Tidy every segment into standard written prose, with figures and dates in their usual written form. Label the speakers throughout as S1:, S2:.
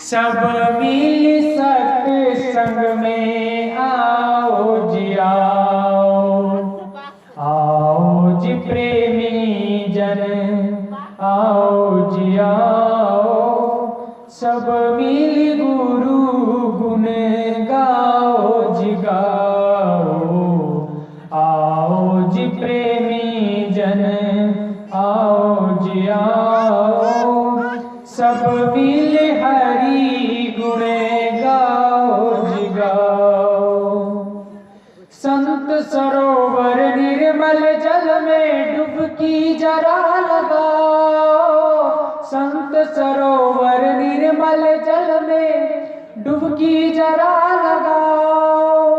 S1: सब मिल सत्संग में आओ जी आओ, आओ जी प्रेमी जन आओ जी आओ, सब मिल गुरु गुण गाओ जी गाओ, आओ जी प्रेमी जन आओ जी आओ, सब मिल हरि गुण गाओ जी गाओ। संत सरोवर निर्मल जल में डुबकी जरा लगाओ, संत सरोवर निर्मल जल में डुबकी जरा लगाओ,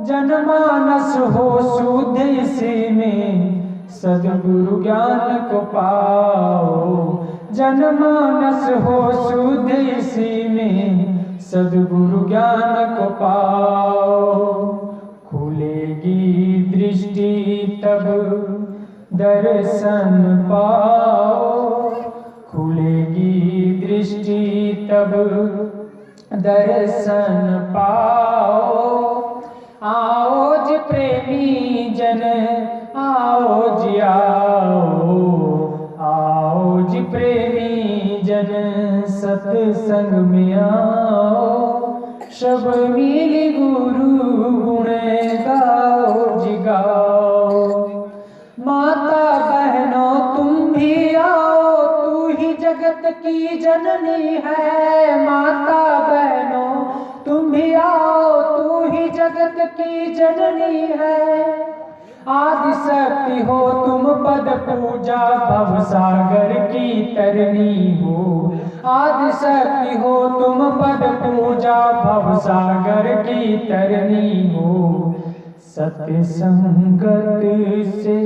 S1: जनमानस हो शुद्ध इसी में सद्गुरु ज्ञान को पाओ, जनमानस हो शुद्ध इसी में सद्गुरु ज्ञान को पाओ। खुलेगी दृष्टि तब दर्शन पाओ, खुलेगी दृष्टि तब दर्शन पाओ, आओ जी प्रेमी जन आओ जी आओ, आओ जी प्रेमी जन सत्संग में आओ, सब मिल गुरु गुण गाओ जी गाओ। माता बहनों तुम भी आओ, तू ही जगत की जननी है, माता बहनों तुम भी आओ, तू ही जगत की जननी है। आदि शक्ति हो तुम पद पूजा भवसागर की तरनी हो, आदि शक्ति हो तुम पद पूजा भवसागर की तरनी हो। सत्य संगत से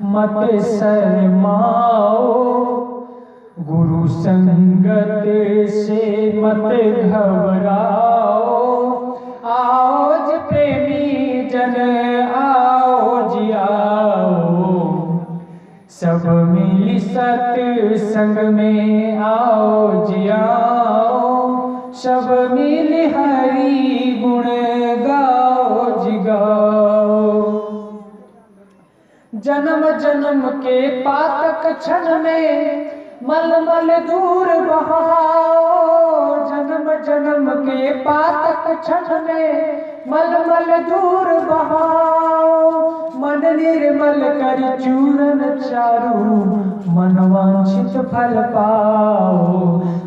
S1: मत शर्माओ, गुरु संगत से मत घबराओ, आओ जी प्रेमी जन आओ जी आओ, सब मिल सत्संग में आओ जी आओ, सब मिल हरि गुण गाओ जी गाओ। जन्म जन्म के पातक क्षण में मलमल दूर बहाओ, जन्म जन्म के पातक क्षण में मलमल दूर बहाओ, मन निर्मल कर चूरन चारू मन वांछित फल पाओ,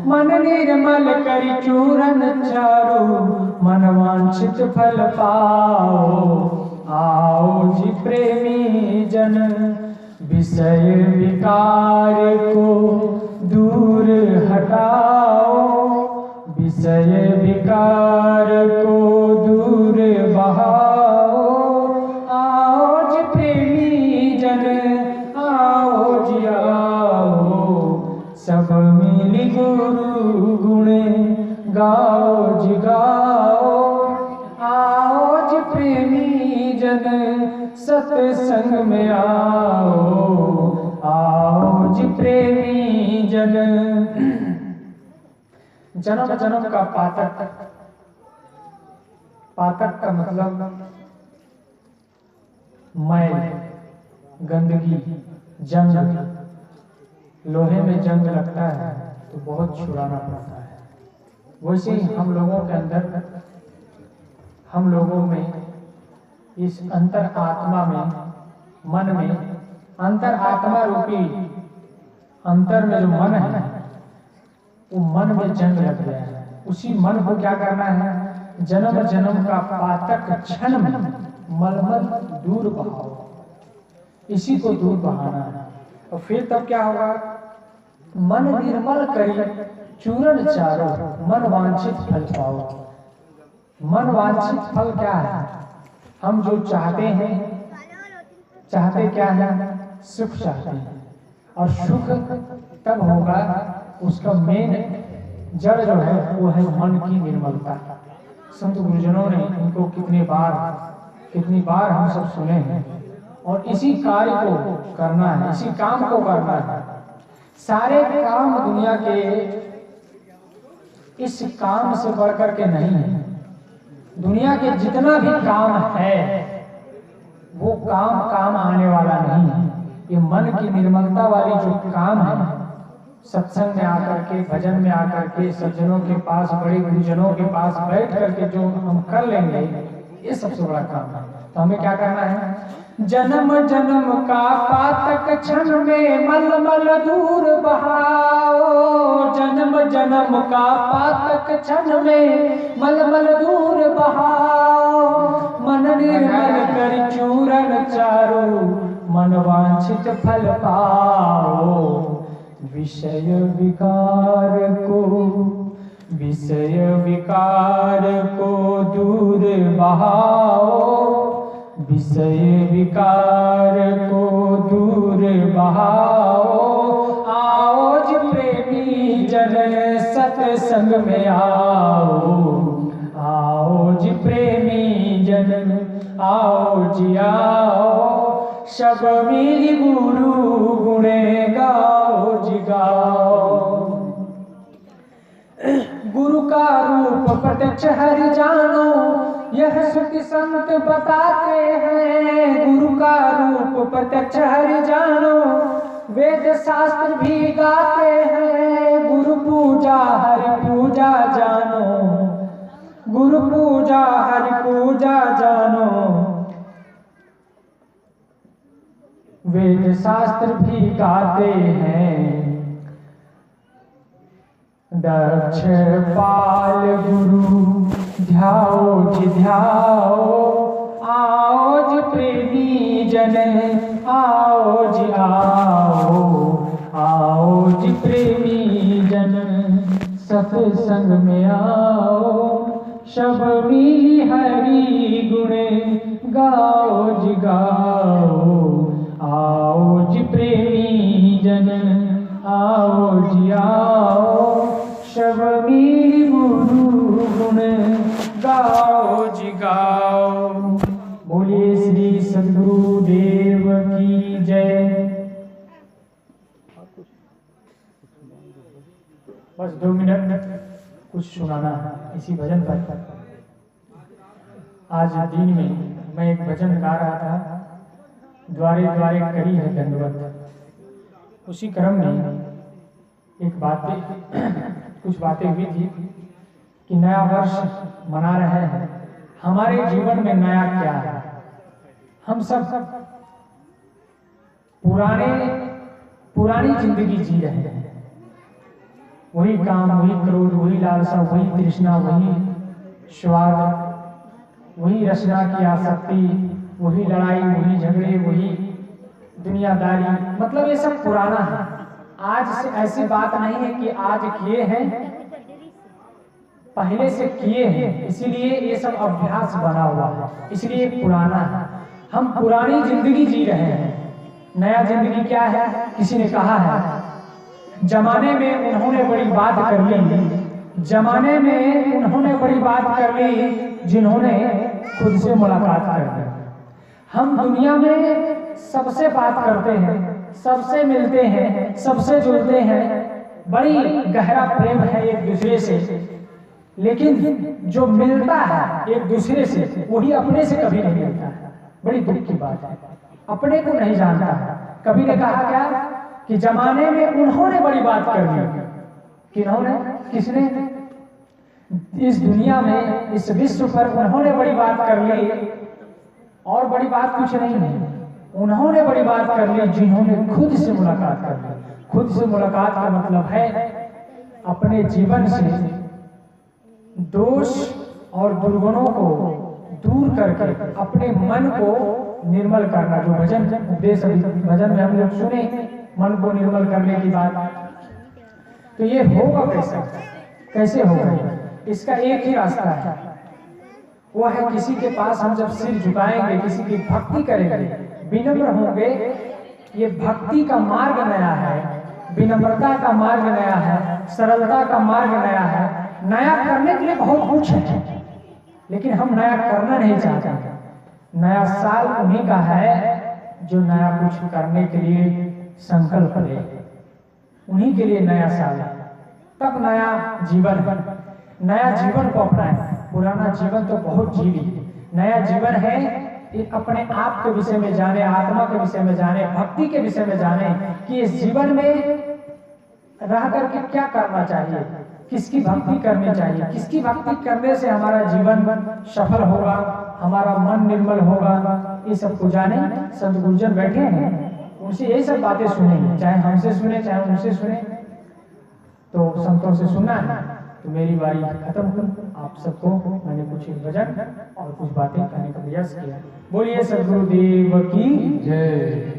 S1: मन निर्मल कर चूरन चारू मन वांछित फल पाओ, आओ जी प्रेमी जन विषय विकार को दूर हटाओ, विषय विकार को दूर बहाओ, आओ जी प्रेमी जन आओ जी आओ, सब मिल गुरु गुण गाओ जी गाओ, आओ जी प्रेमी जन सत्संग में आओ, आओ जी प्रेमी जन। जन्म जन्म का पातक, पातक का मतलब मैल, गंदगी, जंग। लोहे में जंग लगता है तो बहुत छुड़ाना पड़ता है, वैसे ही हम लोगों के अंदर, हम लोगों में इस अंतर आत्मा में, मन में, अंतर आत्मा रूपी अंतर में जो मन है, वो मन में जंग लग गया है। उसी मन को क्या करना है, जन्म जन्म का पातक क्षण में मलमल दूर बहाओ, इसी को दूर बहाना है। और फिर तब क्या होगा, मन निर्मल करी चूरन चारो मन वांछित फल पाओ। मन वांछित फल क्या है, हम जो चाहते हैं, चाहते क्या है, सुख चाहते हैं, और सुख तब होगा, उसका मेन जड़ जो है वो है मन की निर्मलता। संत गुरुजनों ने इनको कितनी बार हम सब सुने हैं, और इसी कार्य को करना है, इसी काम को करना है। सारे काम दुनिया के इस काम से बढ़कर के नहीं है। दुनिया के जितना भी काम है वो काम आने वाला नहीं है। ये मन की निर्मलता वाली जो काम है, सत्संग में आकर के, भजन में आकर के, सज्जनों के पास, बड़े गुरुजनों के पास बैठ करके जो हम कर लेंगे, ये सबसे बड़ा काम है। तो हमें क्या करना है? जन्म जन्म का पातक क्षण में मलमल दूर बहाओ, जन्म जन्म का पातक क्षण में मलमल दूर बहाओ, मन निर्मल कर चूरन चारो, मन वांछित फल पाओ, विषय विकार को दूर बहाओ, विषय विकार को दूर बहाओ, आओ जी प्रेमी जन सत्संग में आओ, आओ जी प्रेमी जन आओ जी आओ, सब मिली गुरु गुणे गाओ जी गाओ। गुरु का रूप प्रत्यक्ष हरि जानो, यह श्रुति संत बताते हैं। गुरु का रूप प्रत्यक्ष हरि जानो, वेद शास्त्र भी गाते हैं। गुरु पूजा हरि पूजा जानो, गुरु पूजा हरि पूजा जानो, वेद शास्त्र भी गाते हैं। दक्ष पाल गुरु ध्याओ जी ध्याओ, आओ जी प्रेमी जन आओ जी आओ, आओ जी प्रेमी जन सत्संग में आओ, सब मिली हरि गुणे गाओ जी गाओ, आओ जी प्रेमी जन आओ जी आओ, सब मिली गुरु गुण गाओ जी गाओ। बोलिए श्री सद्गुरु देव की जय। बस 2 मिनट कुछ सुनाना है इसी भजन पर। आज दिन में मैं एक भजन गा रहा था, द्वारे द्वारे करी है दंडवत। उसी क्रम में एक कुछ बातें हुई थी कि नया वर्ष मना रहे हैं, हमारे जीवन में नया क्या है? हम सब पुरानी जिंदगी जी रहे हैं। वही काम, वही क्रोध, वही लालसा, वही तृष्णा, वही स्वार्थ, वही रचना की आसक्ति, वही लड़ाई, वही झगड़े, वही दुनियादारी, मतलब ये सब पुराना है। आज से ऐसी बात नहीं है कि आज किए हैं, पहले से किए हैं, इसीलिए ये सब अभ्यास बना हुआ है, इसलिए पुराना है। हम पुरानी जिंदगी जी रहे हैं। नया जिंदगी क्या है? किसी ने कहा है जमाने में उन्होंने बड़ी बात कर ली, जमाने में उन्होंने बड़ी बात कर ली जिन्होंने खुद से मुलाकात कर ली। हम दुनिया में सबसे बात करते हैं, सबसे मिलते हैं, सबसे जुड़ते हैं, बड़ी गहरा प्रेम है एक दूसरे से, लेकिन जो मिलता है एक दूसरे से वही अपने से कभी नहीं मिलता है। बड़ी दुख की बात है, अपने को नहीं जानता है। कभी ने कहा क्या कि जमाने में उन्होंने बड़ी बात कर ली। किन्होंने? किसने? इस दुनिया में, इस विश्व पर उन्होंने बड़ी बात कर ली, और बड़ी बात कुछ नहीं है। उन्होंने बड़ी बात कर ली जिन्होंने खुद से मुलाकात कर ली। खुद से मुलाकात का मतलब है अपने जीवन से दोष और दुर्गुणों को दूर करके अपने मन को निर्मल करना। जो भजन उपदेश भजन में हम लोग सुने, मन को निर्मल करने की बात, तो ये होगा कैसे होगा? इसका एक ही रास्ता है, वो है किसी के पास हम जब सिर झुकाएंगे, किसी की भक्ति करेंगे, विनम्र होंगे। ये भक्ति का मार्ग नया है, विनम्रता का मार्ग नया है, सरलता का मार्ग नया है। नया करने के लिए बहुत कुछ है, लेकिन हम नया करना नहीं चाहते। नया साल उन्हीं का है जो नया कुछ करने के लिए संकल्प ले, उन्हीं के लिए नया साल है, तब नया जीवन। नया जीवन को अपनाएं। पुराना जीवन तो बहुत जी ली, नया जीवन है कि अपने आप के विषय में जाने, आत्मा के विषय में जाने, भक्ति के विषय में जाने कि इस जीवन में रह करके क्या करना चाहिए, किसकी भक्ति करनी चाहिए, किसकी भक्ति करने से हमारा जीवन सफल होगा, हमारा मन निर्मल होगा। ये सब को जाने संत गुरुजन बैठे हैं, उनसे यही सब बातें सुनेंगे, चाहे हमसे सुने चाहे उनसे सुने। तो संतों से सुनना है तो मेरी बारी खत्म हुई। आप सबको मैंने कुछ भजन और कुछ बातें कहने का प्रयास किया। बोलिए सद्गुरुदेव की जय।